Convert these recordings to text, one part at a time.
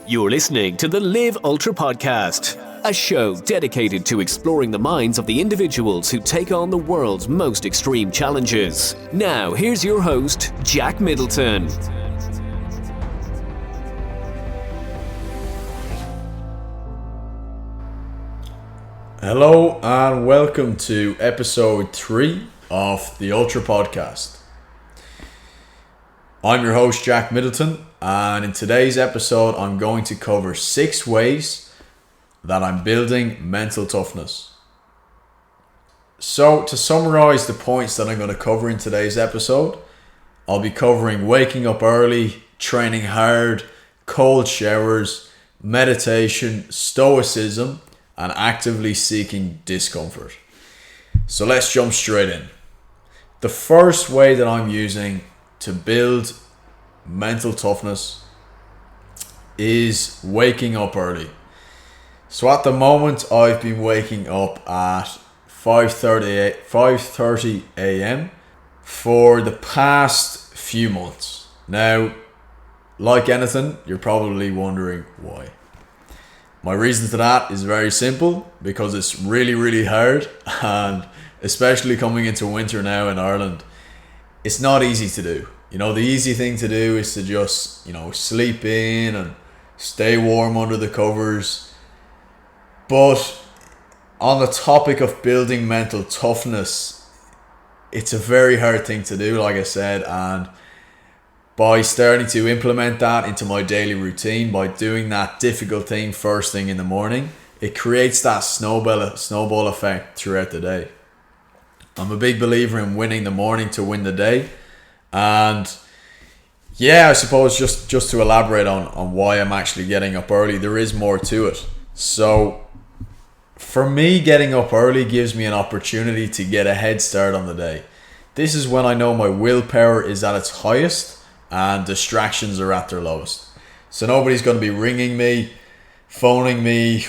You're listening to the Live Ultra Podcast, a show dedicated to exploring the minds of the individuals who take on the world's most extreme challenges. Now, here's your host, Jack Middleton. Hello and welcome to episode 3 of the Ultra Podcast. I'm your host, Jack Middleton, and in today's episode I'm going to cover 6 ways that I'm building mental toughness. So to summarize the points that I'm going to cover in today's episode, I'll be covering waking up early, training hard, cold showers, meditation, stoicism, and actively seeking discomfort. So let's jump straight in. The first way that I'm using to build mental toughness is waking up early. So at the moment I've been waking up at 5:30 a.m. for the past few months. Now, like anything, you're probably wondering why. My reason to that is very simple, because it's really hard, and especially coming into winter now in Ireland, it's not easy to do. The easy thing to do is to just, sleep in and stay warm under the covers. But on the topic of building mental toughness, it's a very hard thing to do, like I said, and by starting to implement that into my daily routine, by doing that difficult thing first thing in the morning, it creates that snowball effect throughout the day. I'm a big believer in winning the morning to win the day. And yeah, I suppose just to elaborate on why I'm actually getting up early, there is more to it. So for me, getting up early gives me an opportunity to get a head start on the day. This is when I know my willpower is at its highest and distractions are at their lowest. So nobody's going to be ringing me, phoning me,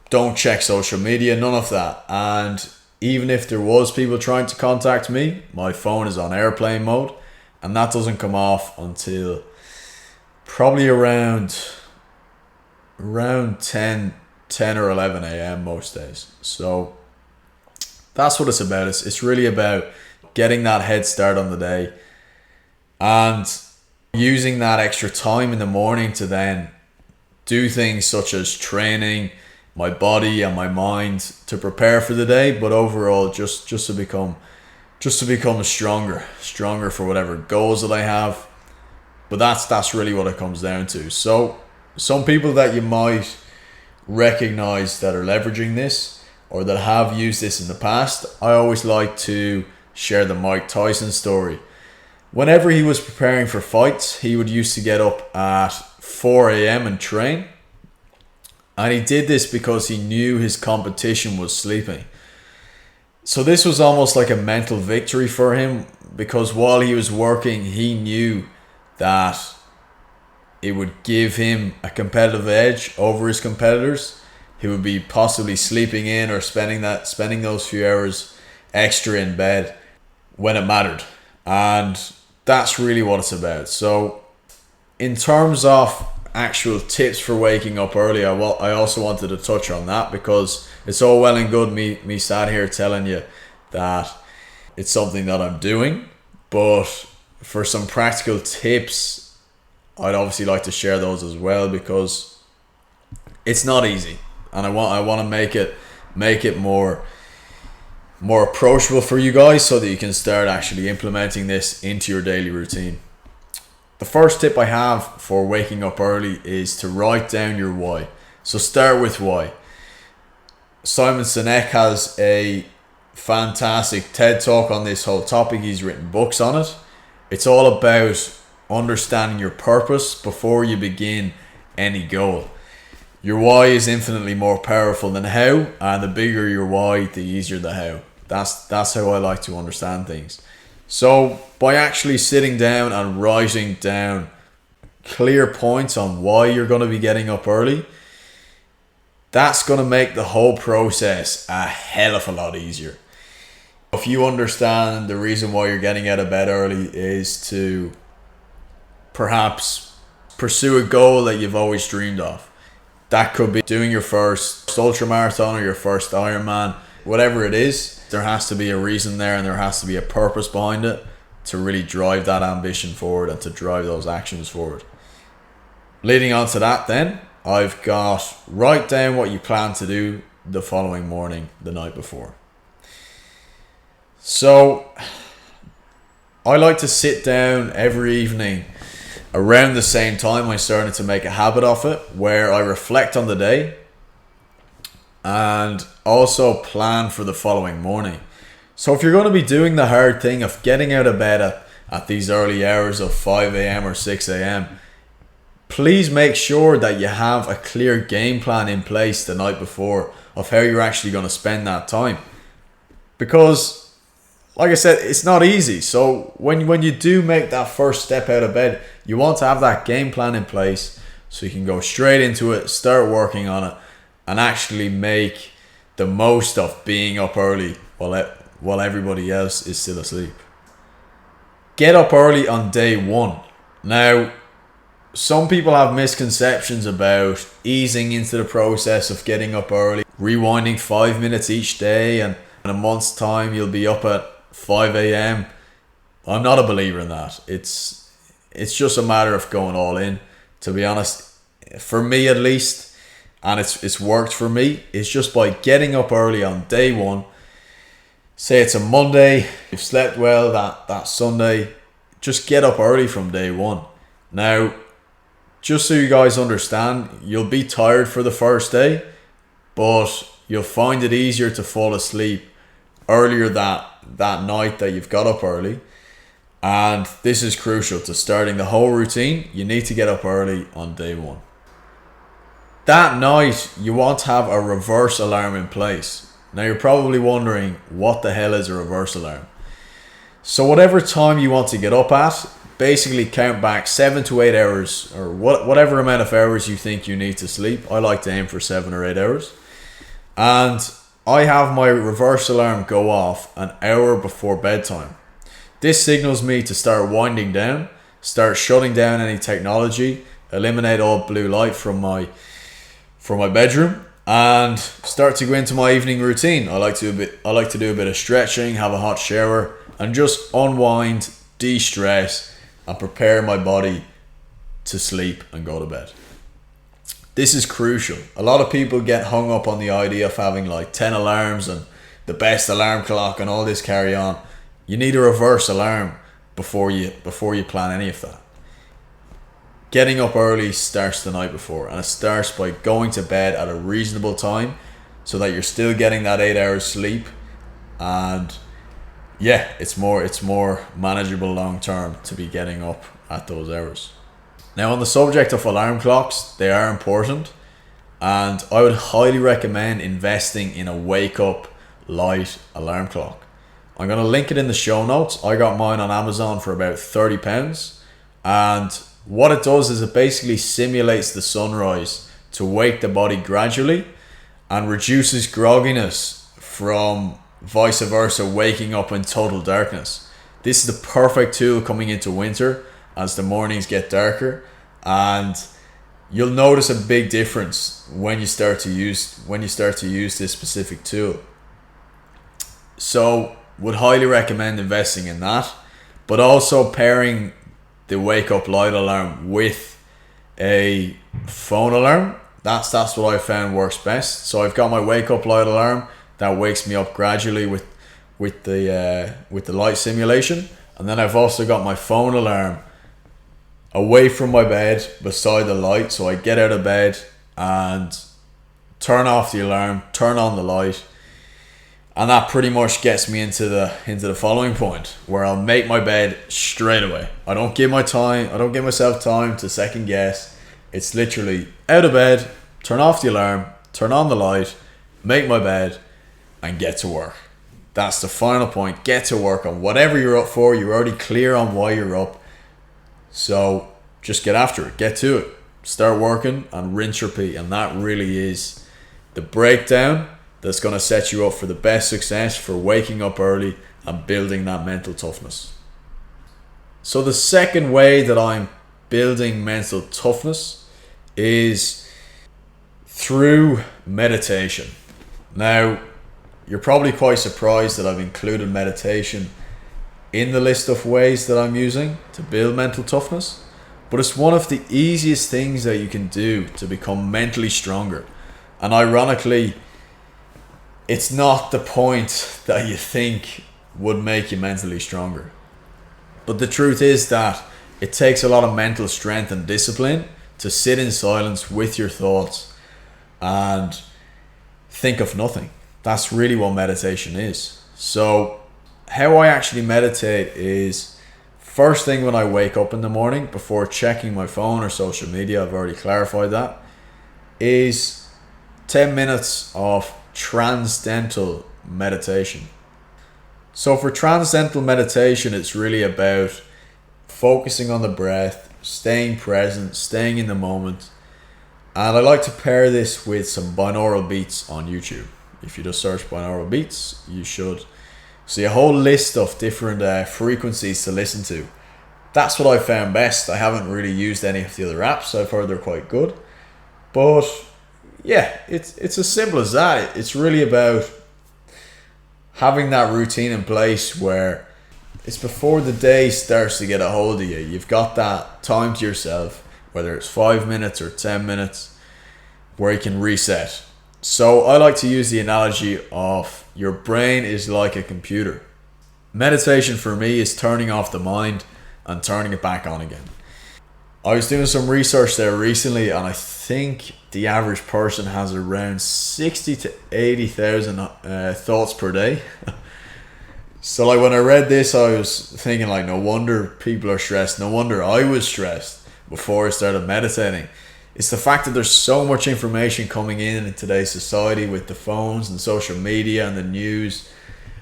don't check social media, none of that. And even if there was people trying to contact me, my phone is on airplane mode, and that doesn't come off until probably around 10 or 11 a.m. most days. So that's what it's about. It's really about getting that head start on the day and using that extra time in the morning to then do things such as training my body and my mind to prepare for the day, but overall just to become stronger for whatever goals that I have. But that's really what it comes down to. So some people that you might recognize that are leveraging this or that have used this in the past, I always like to share the Mike Tyson story. Whenever he was preparing for fights, he would used to get up at 4 a.m. and train. And he did this because he knew his competition was sleeping. So this was almost like a mental victory for him, because while he was working, he knew that it would give him a competitive edge over his competitors. He would be possibly sleeping in or spending those few hours extra in bed when it mattered. And that's really what it's about. So in terms of actual tips for waking up early, I also wanted to touch on that, because it's all well and good me sat here telling you that it's something that I'm doing, but for some practical tips, I'd obviously like to share those as well, because it's not easy, and I want to make it more approachable for you guys so that you can start actually implementing this into your daily routine. The first tip I have for waking up early is to write down your why. So start with why. Simon Sinek has a fantastic TED talk on this whole topic. He's written books on it. It's all about understanding your purpose before you begin any goal. Your why is infinitely more powerful than how, and the bigger your why, the easier the how. That's how I like to understand things. So by actually sitting down and writing down clear points on why you're going to be getting up early, that's going to make the whole process a hell of a lot easier. If you understand the reason why you're getting out of bed early is to perhaps pursue a goal that you've always dreamed of. That could be doing your first ultra marathon or your first Ironman, whatever it is. There has to be a reason there, and there has to be a purpose behind it to really drive that ambition forward and to drive those actions forward. Leading on to that then, I've got write down what you plan to do the following morning, the night before. So I like to sit down every evening around the same time. I started to make a habit of it where I reflect on the day and also plan for the following morning. So if you're going to be doing the hard thing of getting out of bed at these early hours of 5 a.m. or 6 a.m., please make sure that you have a clear game plan in place the night before of how you're actually going to spend that time. Because, like I said, it's not easy. So when you do make that first step out of bed, you want to have that game plan in place so you can go straight into it, start working on it, and actually make the most of being up early while everybody else is still asleep. Get up early on day one. Now, some people have misconceptions about easing into the process of getting up early, rewinding 5 minutes each day, and in a month's time you'll be up at 5 a.m. I'm not a believer in that. It's just a matter of going all in, to be honest. For me at least, and it's worked for me, it's just by getting up early on day one. Say it's a Monday, you've slept well that Sunday, just get up early from day one. Now, just so you guys understand, you'll be tired for the first day, but you'll find it easier to fall asleep earlier that night that you've got up early. And this is crucial to starting the whole routine. You need to get up early on day one. That night, you want to have a reverse alarm in place. Now you're probably wondering, what the hell is a reverse alarm? So whatever time you want to get up at, basically count back 7 to 8 hours, or whatever amount of hours you think you need to sleep. I like to aim for 7 or 8 hours. And I have my reverse alarm go off an hour before bedtime. This signals me to start winding down, start shutting down any technology, eliminate all blue light from my bedroom, and start to go into my evening routine. I like to do a bit of stretching, have a hot shower, and just unwind, de-stress, and prepare my body to sleep and go to bed. This is crucial. A lot of people get hung up on the idea of having like 10 alarms and the best alarm clock and all this carry on. You need a reverse alarm before you plan any of that. Getting up early starts the night before, and it starts by going to bed at a reasonable time so that you're still getting that 8 hours sleep, and yeah, it's more manageable long term to be getting up at those hours. Now, on the subject of alarm clocks, they are important, and I would highly recommend investing in a wake up light alarm clock. I'm going to link it in the show notes. I got mine on Amazon for about £30, and what it does is it basically simulates the sunrise to wake the body gradually and reduces grogginess from vice versa waking up in total darkness. This is the perfect tool coming into winter as the mornings get darker, and you'll notice a big difference when you start to use this specific tool. So would highly recommend investing in that, but also pairing the wake up light alarm with a phone alarm. That's what I found works best. So I've got my wake up light alarm that wakes me up gradually with the light simulation, and then I've also got my phone alarm away from my bed beside the light, so I get out of bed and turn off the alarm, turn on the light, and that pretty much gets me into the following point where I'll make my bed straight away. I don't give myself time to second guess. It's literally out of bed, turn off the alarm, turn on the light, make my bed, and get to work. That's the final point. Get to work on whatever you're up for. You're already clear on why you're up. So just get after it. Get to it. Start working and rinse, repeat. And that really is the breakdown that's going to set you up for the best success for waking up early and building that mental toughness. So the second way that I'm building mental toughness is through meditation. Now, you're probably quite surprised that I've included meditation in the list of ways that I'm using to build mental toughness, but it's one of the easiest things that you can do to become mentally stronger. And ironically, it's not the point that you think would make you mentally stronger. But the truth is that it takes a lot of mental strength and discipline to sit in silence with your thoughts and think of nothing. That's really what meditation is. So how I actually meditate is first thing when I wake up in the morning, before checking my phone or social media, I've already clarified that, is 10 minutes of transcendental meditation. So for transcendental meditation, it's really about focusing on the breath, staying present, staying in the moment. And I like to pair this with some binaural beats on YouTube. If you just search binaural beats, you should see a whole list of different frequencies to listen to. That's what I found best. I haven't really used any of the other apps. I've heard they're quite good. But yeah, it's as simple as that. It's really about having that routine in place where it's before the day starts to get a hold of you. You've got that time to yourself, whether it's 5 minutes or 10 minutes, where you can reset. So I like to use the analogy of your brain is like a computer. Meditation for me is turning off the mind and turning it back on again. I was doing some research there recently, and I think the average person has around 60 to 80,000 thoughts per day. So like when I read this, I was thinking like, no wonder people are stressed. No wonder I was stressed before I started meditating. It's the fact that there's so much information coming in today's society with the phones and social media and the news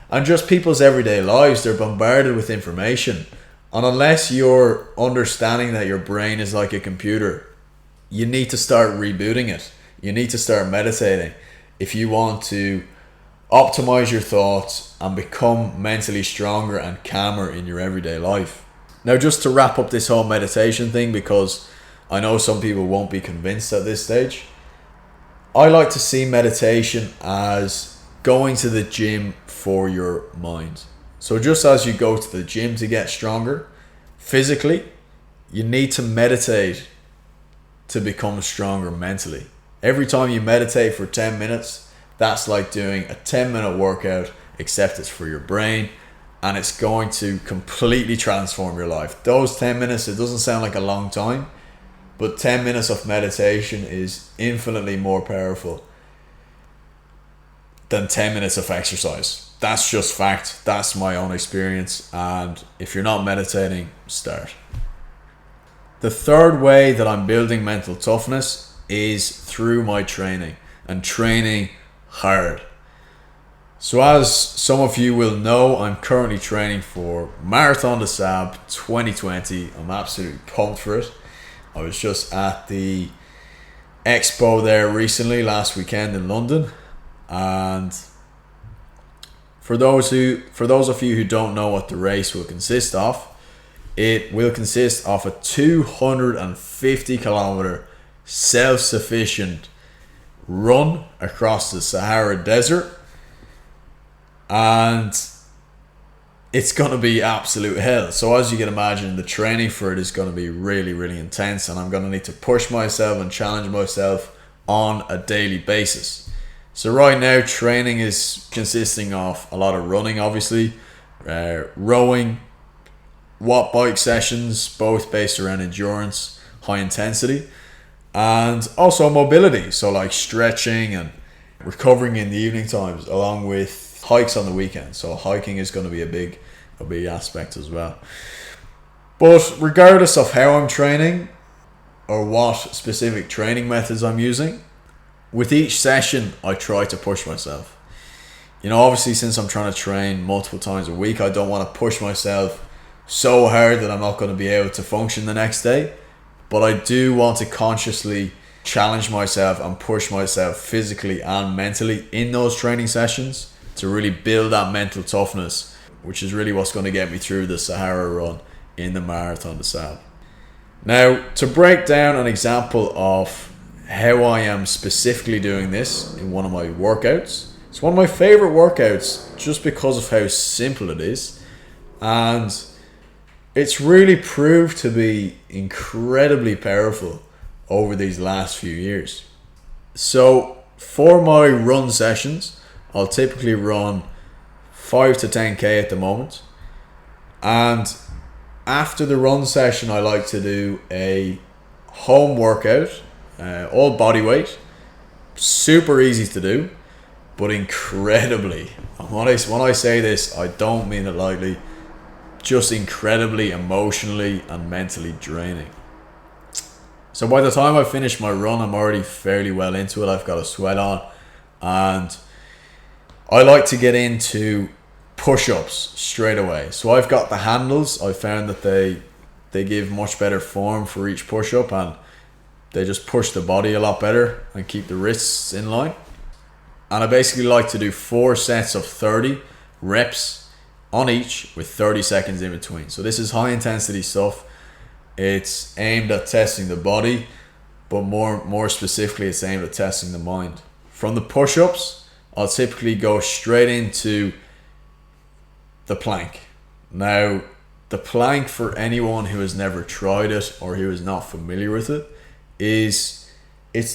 and just people's everyday lives. They're bombarded with information. And unless you're understanding that your brain is like a computer, you need to start rebooting it. You need to start meditating if you want to optimize your thoughts and become mentally stronger and calmer in your everyday life. Now, just to wrap up this whole meditation thing, because I know some people won't be convinced at this stage, I like to see meditation as going to the gym for your mind. So just as you go to the gym to get stronger physically, you need to meditate to become stronger mentally. Every time you meditate for 10 minutes, that's like doing a 10-minute workout, except it's for your brain, and it's going to completely transform your life. Those 10 minutes, it doesn't sound like a long time, but 10 minutes of meditation is infinitely more powerful than 10 minutes of exercise. That's just fact. That's my own experience. And if you're not meditating, start. The third way that I'm building mental toughness is through my training, and training hard. So as some of you will know, I'm currently training for Marathon Des Sables 2020. I'm absolutely pumped for it. I was just at the expo there recently, last weekend in London, and for those of you who don't know what the race will consist of, it will consist of a 250 kilometer self-sufficient run across the Sahara Desert, and it's going to be absolute hell. So as you can imagine, the training for it is going to be really, really intense, and I'm going to need to push myself and challenge myself on a daily basis. So right now, training is consisting of a lot of running, obviously, rowing, watt bike sessions, both based around endurance, high intensity, and also mobility. So like stretching and recovering in the evening times, along with hikes on the weekend. So hiking is going to be a big aspect as well. But regardless of how I'm training or what specific training methods I'm using, with each session, I try to push myself. You know, obviously, since I'm trying to train multiple times a week, I don't want to push myself so hard that I'm not going to be able to function the next day. But I do want to consciously challenge myself and push myself physically and mentally in those training sessions to really build that mental toughness, which is really what's going to get me through the Sahara run in the Marathon Des Sables. Now, to break down an example of how I am specifically doing this in one of my workouts, it's one of my favorite workouts just because of how simple it is, and it's really proved to be incredibly powerful over these last few years. So for my run sessions, I'll typically run 5 to 10k at the moment, and after the run session I like to do a home workout, all body weight, super easy to do, but incredibly, when I say this, I don't mean it lightly, just incredibly emotionally and mentally draining. So by the time I finish my run, I'm already fairly well into it. I've got a sweat on, and I like to get into push-ups straight away. So I've got the handles. I found that they give much better form for each push-up, and they just push the body a lot better and keep the wrists in line. And I basically like to do 4 sets of 30 reps on each with 30 seconds in between. So this is high intensity stuff. It's aimed at testing the body, but more specifically, it's aimed at testing the mind. From the push-ups, I'll typically go straight into the plank. Now, the plank, for anyone who has never tried it or who is not familiar with it, it's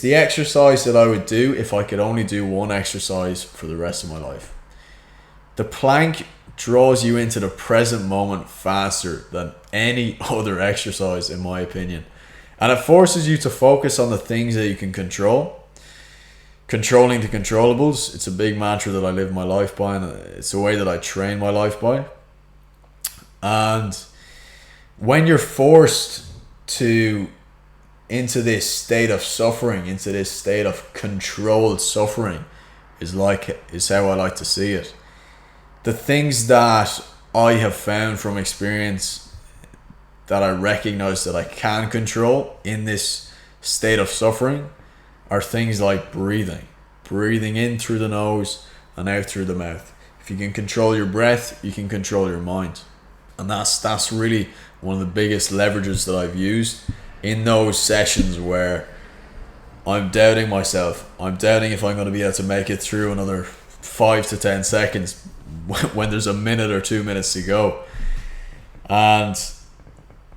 the exercise that I would do if I could only do one exercise for the rest of my life. The plank draws you into the present moment faster than any other exercise, in my opinion. And it forces you to focus on the things that you can control. Controlling the controllables, it's a big mantra that I live my life by, and it's a way that I train my life by. And when you're forced into this state of suffering, into this state of controlled suffering, is how I like to see it. The things that I have found from experience that I recognize that I can control in this state of suffering are things like breathing in through the nose and out through the mouth. If you can control your breath, you can control your mind. And that's really one of the biggest leverages that I've used in those sessions where I'm doubting myself. I'm doubting if I'm going to be able to make it through another 5 to 10 seconds when there's a minute or 2 minutes to go. And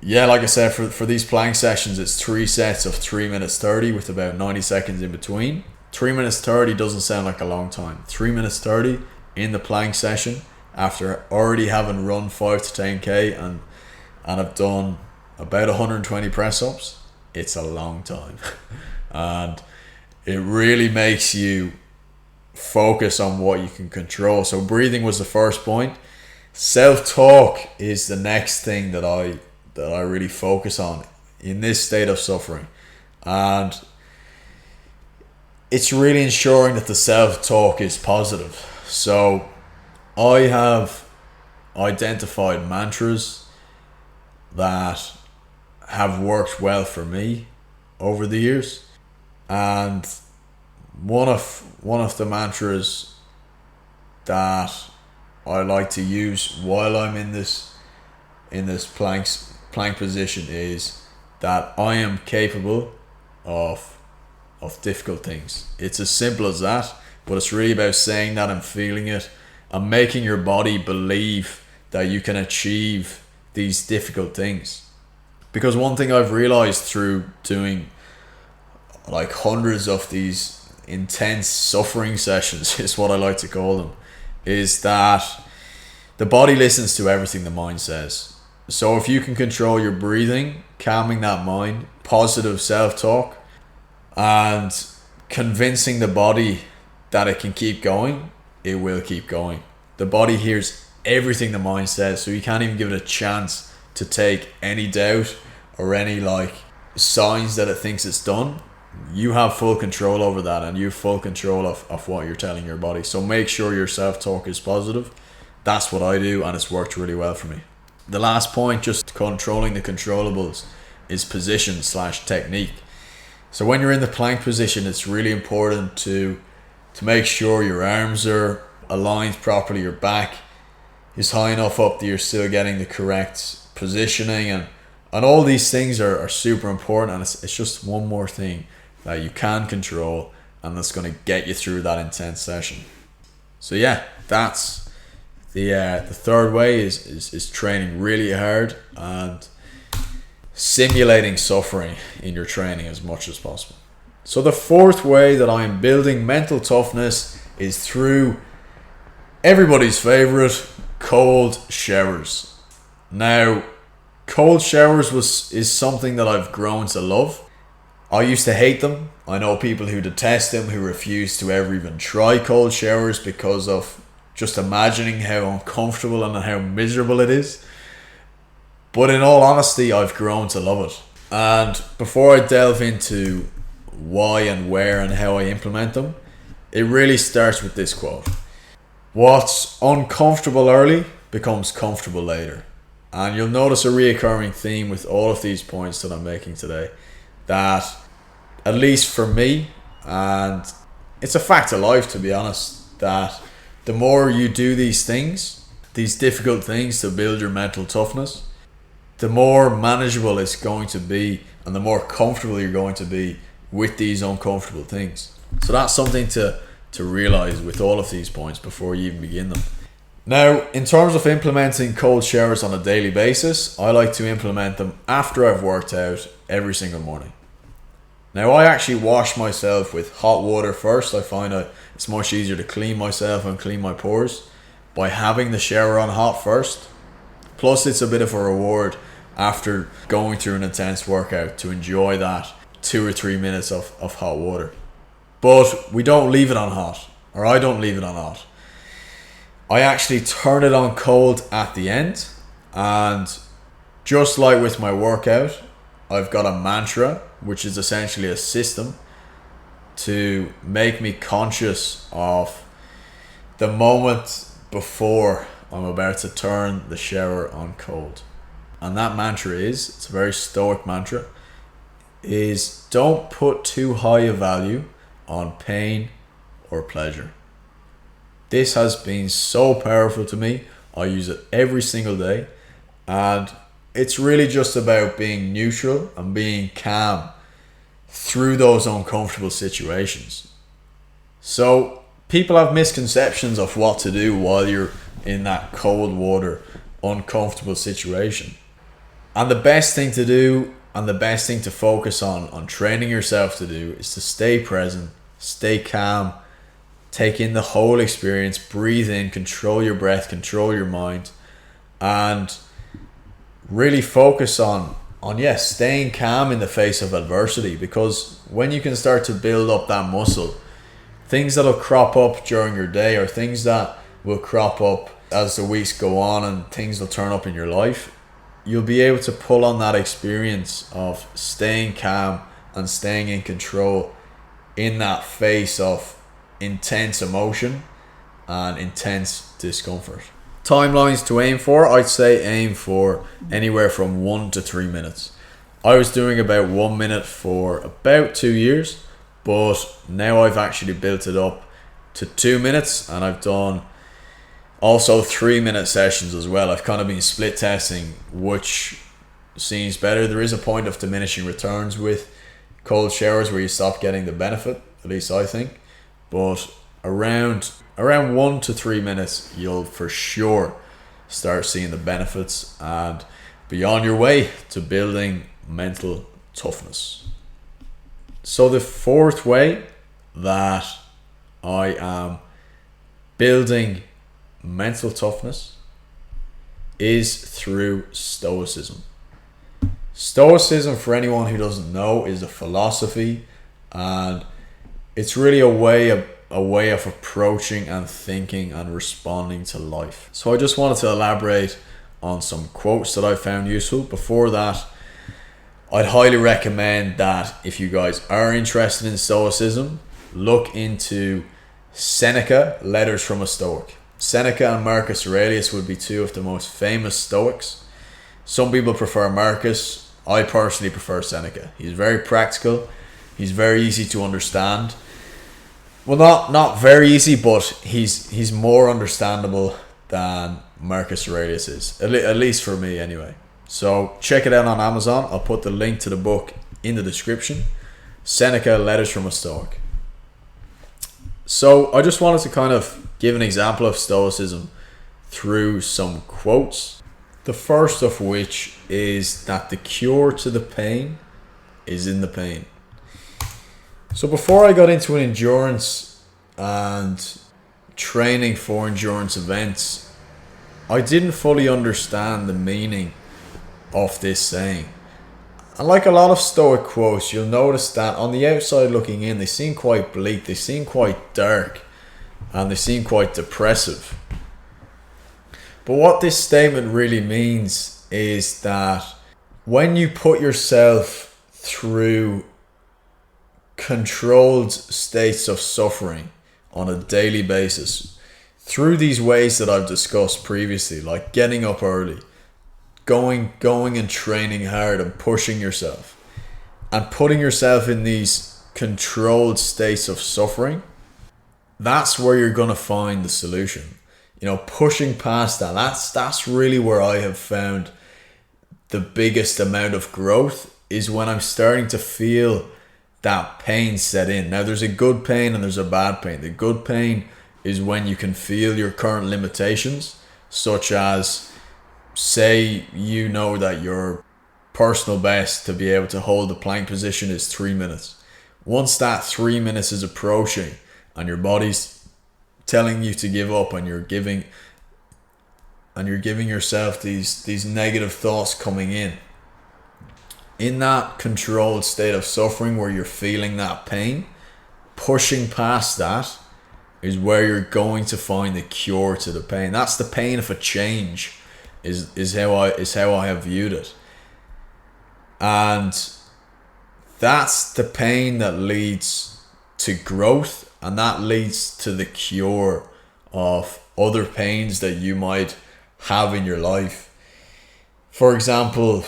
yeah, like I said, for these plank sessions, it's 3 sets of 3 minutes 30 with about 90 seconds in between. 3 minutes 30 doesn't sound like a long time. 3 minutes 30 in the plank session after already having run 5 to 10k and I've done about 120 press-ups, it's a long time. And it really makes you focus on what you can control. So breathing was the first point. Self-talk is the next thing that I really focus on in this state of suffering. And it's really ensuring that the self-talk is positive. So I have identified mantras that have worked well for me over the years, and one of the mantras that I like to use while I'm in this plank position is that I am capable of difficult things. It's as simple as that, but it's really about saying that and feeling it and making your body believe that you can achieve these difficult things. Because one thing I've realized through doing like hundreds of these intense suffering sessions, is what I like to call them, is that the body listens to everything the mind says. So if you can control your breathing, calming that mind, positive self-talk, and convincing the body that it can keep going, it will keep going. The body hears everything the mind says, so you can't even give it a chance to take any doubt or any signs that it thinks it's done. You have full control over that, and you have full control of what you're telling your body. So make sure your self-talk is positive. That's what I do, and it's worked really well for me. The last point, just controlling the controllables, is position/technique. So when you're in the plank position, it's really important to make sure your arms are aligned properly, your back is high enough up that you're still getting the correct positioning, and And all these things are super important, and it's just one more thing that you can control and that's going to get you through that intense session. So yeah, that's the third way is training really hard and simulating suffering in your training as much as possible. So the fourth way that I'm building mental toughness is through everybody's favorite, cold showers. Now, cold showers is something that I've grown to love. I used to hate them. I know people who detest them, who refuse to ever even try cold showers because of just imagining how uncomfortable and how miserable it is. But in all honesty, I've grown to love it. And before I delve into why and where and how I implement them, it really starts with this quote. What's uncomfortable early becomes comfortable later. And you'll notice a reoccurring theme with all of these points that I'm making today, that at least for me, and it's a fact of life to be honest, that the more you do these things, these difficult things to build your mental toughness, the more manageable it's going to be and the more comfortable you're going to be with these uncomfortable things. So that's something to realize with all of these points before you even begin them. Now, in terms of implementing cold showers on a daily basis, I like to implement them after I've worked out every single morning. Now, I actually wash myself with hot water first. I find it's much easier to clean myself and clean my pores by having the shower on hot first. Plus, it's a bit of a reward after going through an intense workout to enjoy that 2 or 3 minutes of hot water. But we don't leave it on hot, or I don't leave it on hot. I actually turn it on cold at the end, and just like with my workout, I've got a mantra, which is essentially a system to make me conscious of the moment before I'm about to turn the shower on cold. And that mantra it's a very stoic mantra, is don't put too high a value on pain or pleasure. This has been so powerful to me. I use it every single day, and it's really just about being neutral and being calm through those uncomfortable situations. So people have misconceptions of what to do while you're in that cold water, uncomfortable situation. And the best thing to do and the best thing to focus on training yourself to do is to stay present, stay calm, take in the whole experience, breathe in, control your breath, control your mind, and really focus on staying calm in the face of adversity. Because when you can start to build up that muscle, things that'll crop up during your day or things that will crop up as the weeks go on and things will turn up in your life, you'll be able to pull on that experience of staying calm and staying in control in that face of intense emotion and intense discomfort. Timelines to aim for, I'd say aim for anywhere from 1 to 3 minutes. I was doing about 1 minute for about 2 years, but now I've actually built it up to 2 minutes, and I've done also 3-minute sessions as well. I've kind of been split testing which seems better. There is a point of diminishing returns with cold showers where you stop getting the benefit, at least I think. But around 1 to 3 minutes, you'll for sure start seeing the benefits and be on your way to building mental toughness. So the fourth way that I am building mental toughness is through Stoicism. Stoicism, for anyone who doesn't know, is a philosophy, and it's really a way of approaching and thinking and responding to life. So I just wanted to elaborate on some quotes that I found useful. Before that, I'd highly recommend that if you guys are interested in Stoicism, look into Seneca, Letters from a Stoic. Seneca and Marcus Aurelius would be two of the most famous Stoics. Some people prefer Marcus. I personally prefer Seneca. He's very practical. He's very easy to understand. Well, not very easy, but he's more understandable than Marcus Aurelius is. At least for me, anyway. So check it out on Amazon. I'll put the link to the book in the description. Seneca, Letters from a Stoic. So I just wanted to kind of give an example of Stoicism through some quotes. The first of which is that the cure to the pain is in the pain. So before I got into endurance and training for endurance events, I didn't fully understand the meaning of this saying. And like a lot of Stoic quotes, you'll notice that on the outside looking in, they seem quite bleak, they seem quite dark, and they seem quite depressive. But what this statement really means is that when you put yourself through controlled states of suffering on a daily basis, through these ways that I've discussed previously, like getting up early, going and training hard and pushing yourself, and putting yourself in these controlled states of suffering, that's where you're going to find the solution. You know, pushing past that, that's really where I have found the biggest amount of growth, is when I'm starting to feel that pain set in. Now, there's a good pain and there's a bad pain. The good pain is when you can feel your current limitations, such as, say, you know that your personal best to be able to hold the plank position is 3 minutes. Once that 3 minutes is approaching and your body's telling you to give up, and you're giving yourself these negative thoughts coming in that controlled state of suffering where you're feeling that pain, pushing past that is where you're going to find the cure to the pain. That's the pain of a change, is how I have viewed it. And that's the pain that leads to growth, and that leads to the cure of other pains that you might have in your life. For example,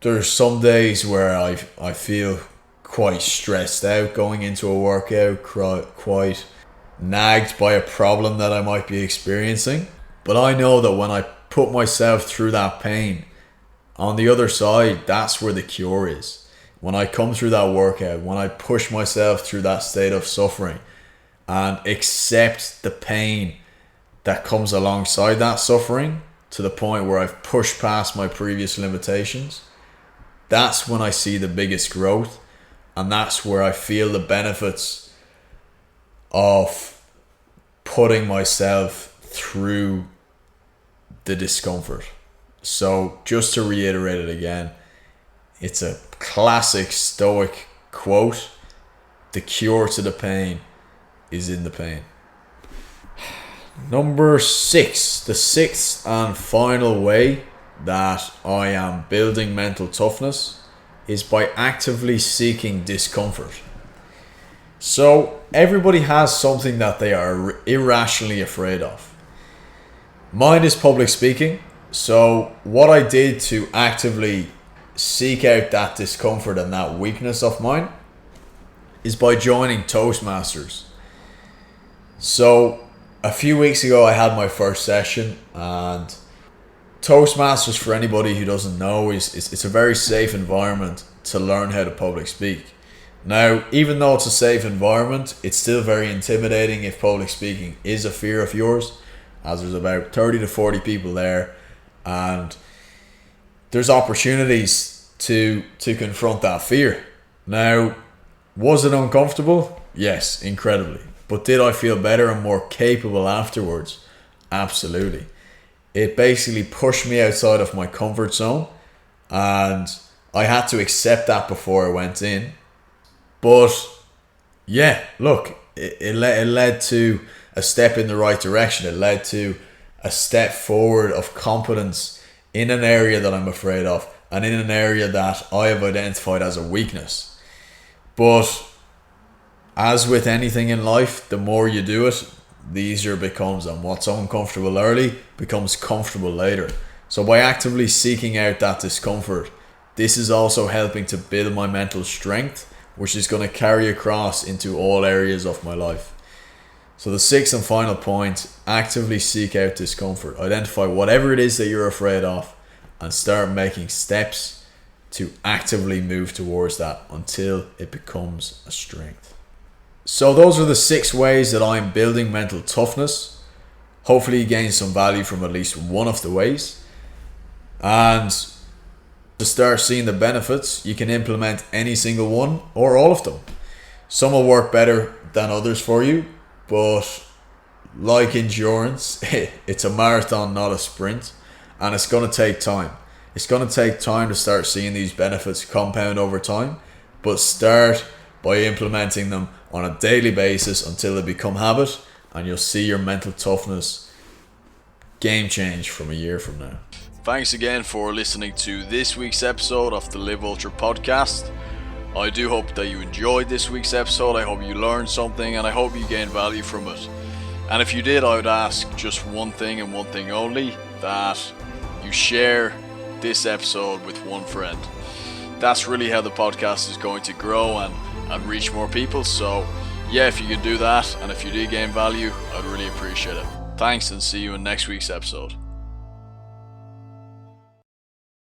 there's some days where I feel quite stressed out going into a workout, quite nagged by a problem that I might be experiencing. But I know that when I put myself through that pain, on the other side, that's where the cure is. When I come through that workout, when I push myself through that state of suffering and accept the pain that comes alongside that suffering to the point where I've pushed past my previous limitations, that's when I see the biggest growth, and that's where I feel the benefits of putting myself through the discomfort. So just to reiterate it again, it's a classic Stoic quote: the cure to the pain is in the pain. Number 6, the sixth and final way that I am building mental toughness is by actively seeking discomfort. So everybody has something that they are irrationally afraid of. Mine is public speaking. So what I did to actively seek out that discomfort and that weakness of mine is by joining Toastmasters. So a few weeks ago I had my first session, and Toastmasters, for anybody who doesn't know, it's a very safe environment to learn how to public speak. Now, even though it's a safe environment, it's still very intimidating if public speaking is a fear of yours, as there's about 30 to 40 people there, and there's opportunities to confront that fear. Now, was it uncomfortable? Yes, incredibly. But did I feel better and more capable afterwards? Absolutely. It basically pushed me outside of my comfort zone, and I had to accept that before I went in. But yeah, look, it led to a step in the right direction. It led to a step forward of competence in an area that I'm afraid of, and in an area that I have identified as a weakness. But as with anything in life, the more you do it, the easier it becomes, and what's uncomfortable early becomes comfortable later. So by actively seeking out that discomfort, this is also helping to build my mental strength, which is going to carry across into all areas of my life. So the sixth and final point: actively seek out discomfort. Identify whatever it is that you're afraid of and start making steps to actively move towards that until it becomes a strength. So those are the 6 ways that I'm building mental toughness. Hopefully you gain some value from at least one of the ways. And to start seeing the benefits, you can implement any single one or all of them. Some will work better than others for you, but like endurance, it's a marathon, not a sprint, and it's going to take time. It's going to take time to start seeing these benefits compound over time, but start by implementing them on a daily basis until they become habit, and you'll see your mental toughness game change from a year from now. Thanks again for listening to this week's episode of the Live Ultra podcast. I do hope that you enjoyed this week's episode. I hope you learned something and I hope you gained value from it. And if you did, I would ask just one thing and one thing only, that you share this episode with one friend. That's really how the podcast is going to grow and reach more people. So yeah, if you could do that and if you did gain value, I'd really appreciate it. Thanks and see you in next week's episode.